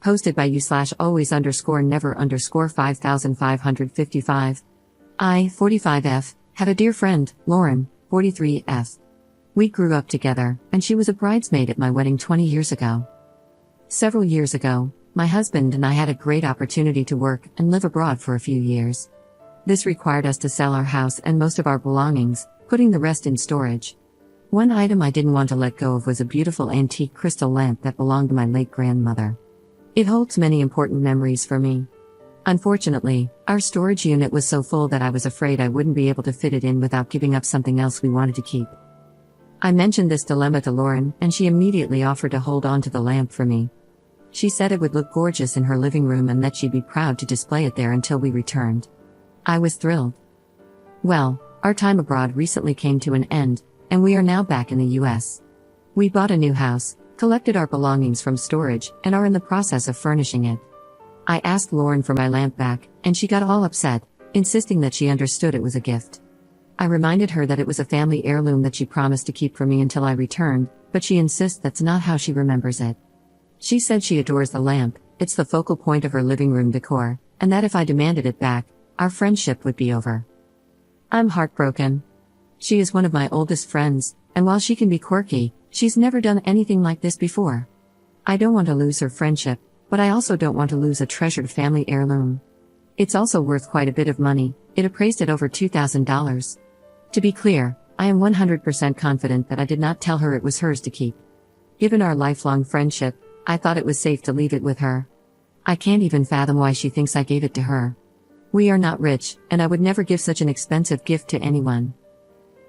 Hosted by you slash always underscore never underscore 5555. I, 45F, have a dear friend, Lauren, 43F. We grew up together, and she was a bridesmaid at my wedding 20 years ago. Several years ago, my husband and I had a great opportunity to work and live abroad for a few years. This required us to sell our house and most of our belongings, putting the rest in storage. One item I didn't want to let go of was a beautiful antique crystal lamp that belonged to my late grandmother. It holds many important memories for me. Unfortunately, our storage unit was so full that I was afraid I wouldn't be able to fit it in without giving up something else we wanted to keep. I mentioned this dilemma to Lauren, and she immediately offered to hold on to the lamp for me. She said it would look gorgeous in her living room and that she'd be proud to display it there until we returned. I was thrilled. Well, our time abroad recently came to an end, and we are now back in the US. We bought a new house, collected our belongings from storage, and are in the process of furnishing it. I asked Lauren for my lamp back, and she got all upset, insisting that she understood it was a gift. I reminded her that it was a family heirloom that she promised to keep for me until I returned, but she insists that's not how she remembers it. She said she adores the lamp, it's the focal point of her living room decor, and that if I demanded it back, our friendship would be over. I'm heartbroken. She is one of my oldest friends, and while she can be quirky, she's never done anything like this before. I don't want to lose her friendship, but I also don't want to lose a treasured family heirloom. It's also worth quite a bit of money, it appraised at over $2,000. To be clear, I am 100% confident that I did not tell her it was hers to keep. Given our lifelong friendship, I thought it was safe to leave it with her. I can't even fathom why she thinks I gave it to her. We are not rich, and I would never give such an expensive gift to anyone.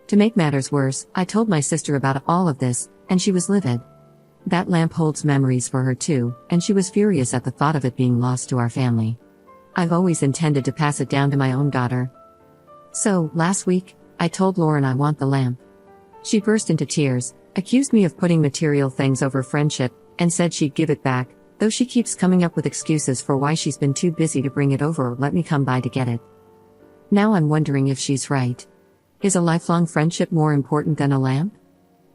To make matters worse, I told my sister about all of this, and she was livid. That lamp holds memories for her too, and she was furious at the thought of it being lost to our family. I've always intended to pass it down to my own daughter. So, last week, I told Lauren I want the lamp. She burst into tears, accused me of putting material things over friendship, and said she'd give it back, though she keeps coming up with excuses for why she's been too busy to bring it over or let me come by to get it. Now I'm wondering if she's right. Is a lifelong friendship more important than a lamp?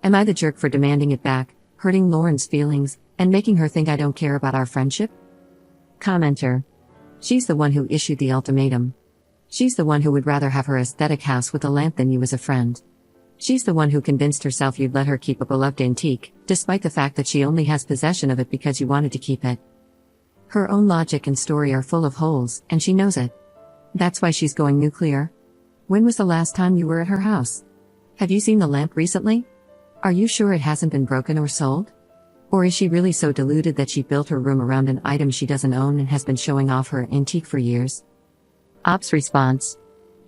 Am I the jerk for demanding it back, hurting Lauren's feelings, and making her think I don't care about our friendship? Commenter. She's the one who issued the ultimatum. She's the one who would rather have her aesthetic house with a lamp than you as a friend. She's the one who convinced herself you'd let her keep a beloved antique, despite the fact that she only has possession of it because you wanted to keep it. Her own logic and story are full of holes, and she knows it. That's why she's going nuclear. When was the last time you were at her house? Have you seen the lamp recently? Are you sure it hasn't been broken or sold? Or is she really so deluded that she built her room around an item she doesn't own and has been showing off her antique for years? Ops response.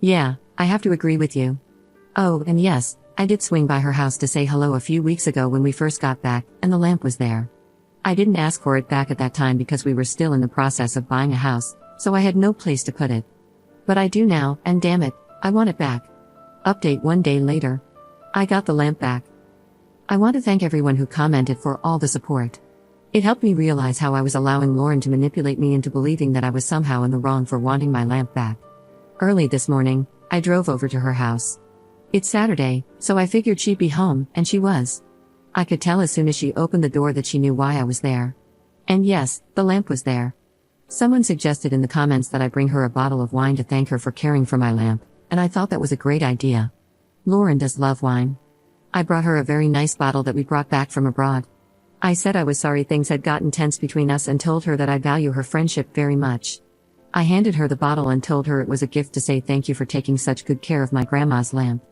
Yeah, I have to agree with you. Oh, and yes, I did swing by her house to say hello a few weeks ago when we first got back, and the lamp was there. I didn't ask for it back at that time because we were still in the process of buying a house, so I had no place to put it. But I do now, and damn it, I want it back. Update 1 day later. I got the lamp back. I want to thank everyone who commented for all the support. It helped me realize how I was allowing Lauren to manipulate me into believing that I was somehow in the wrong for wanting my lamp back. Early this morning, I drove over to her house. It's Saturday, so I figured she'd be home, and she was. I could tell as soon as she opened the door that she knew why I was there. And yes, the lamp was there. Someone suggested in the comments that I bring her a bottle of wine to thank her for caring for my lamp, and I thought that was a great idea. Lauren does love wine. I brought her a very nice bottle that we brought back from abroad. I said I was sorry things had gotten tense between us and told her that I value her friendship very much. I handed her the bottle and told her it was a gift to say thank you for taking such good care of my grandma's lamp.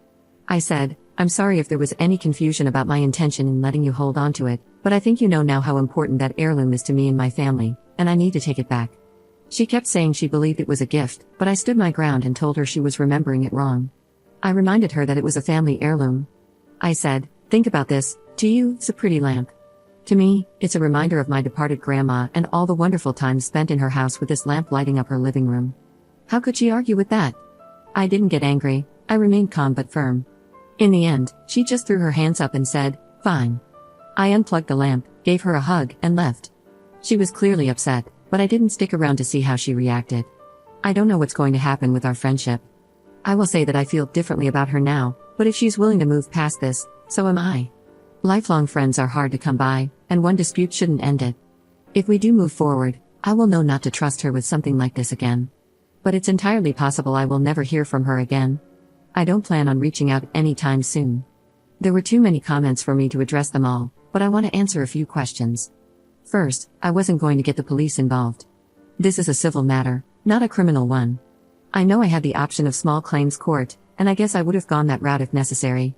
I said, I'm sorry if there was any confusion about my intention in letting you hold on to it, but I think you know now how important that heirloom is to me and my family, and I need to take it back. She kept saying she believed it was a gift, but I stood my ground and told her she was remembering it wrong. I reminded her that it was a family heirloom. I said, think about this, to you, it's a pretty lamp. To me, it's a reminder of my departed grandma and all the wonderful time spent in her house with this lamp lighting up her living room. How could she argue with that? I didn't get angry, I remained calm but firm. In the end, she just threw her hands up and said, fine. I unplugged the lamp, gave her a hug, and left. She was clearly upset, but I didn't stick around to see how she reacted. I don't know what's going to happen with our friendship. I will say that I feel differently about her now, but if she's willing to move past this, so am I. Lifelong friends are hard to come by, and one dispute shouldn't end it. If we do move forward, I will know not to trust her with something like this again. But it's entirely possible I will never hear from her again. I don't plan on reaching out anytime soon. There were too many comments for me to address them all, but I want to answer a few questions. First, I wasn't going to get the police involved. This is a civil matter, not a criminal one. I know I had the option of small claims court, and I guess I would have gone that route if necessary.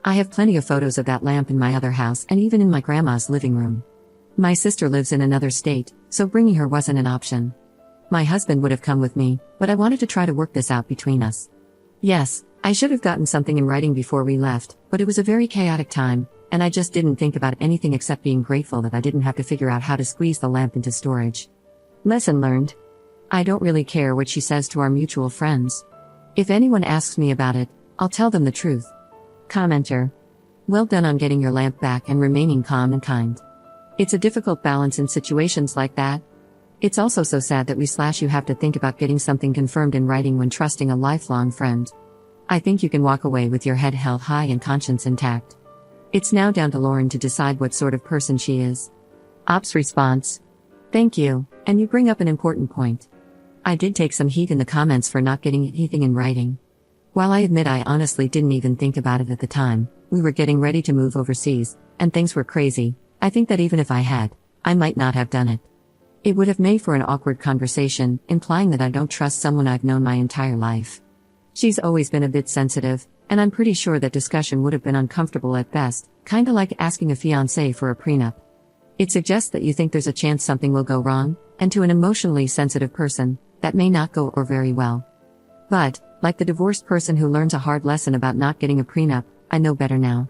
I have plenty of photos of that lamp in my other house and even in my grandma's living room. My sister lives in another state, so bringing her wasn't an option. My husband would have come with me, but I wanted to try to work this out between us. Yes, I should have gotten something in writing before we left, but it was a very chaotic time, and I just didn't think about anything except being grateful that I didn't have to figure out how to squeeze the lamp into storage. Lesson learned. I don't really care what she says to our mutual friends. If anyone asks me about it, I'll tell them the truth. Commenter. Well done on getting your lamp back and remaining calm and kind. It's a difficult balance in situations like that. It's also so sad that you have to think about getting something confirmed in writing when trusting a lifelong friend. I think you can walk away with your head held high and conscience intact. It's now down to Lauren to decide what sort of person she is. Ops response. Thank you, and you bring up an important point. I did take some heat in the comments for not getting anything in writing. While I admit I honestly didn't even think about it at the time, we were getting ready to move overseas, and things were crazy. I think that even if I had, I might not have done it. It would have made for an awkward conversation, implying that I don't trust someone I've known my entire life. She's always been a bit sensitive, and I'm pretty sure that discussion would have been uncomfortable at best, kinda like asking a fiancé for a prenup. It suggests that you think there's a chance something will go wrong, and to an emotionally sensitive person, that may not go over very well. But, like the divorced person who learns a hard lesson about not getting a prenup, I know better now.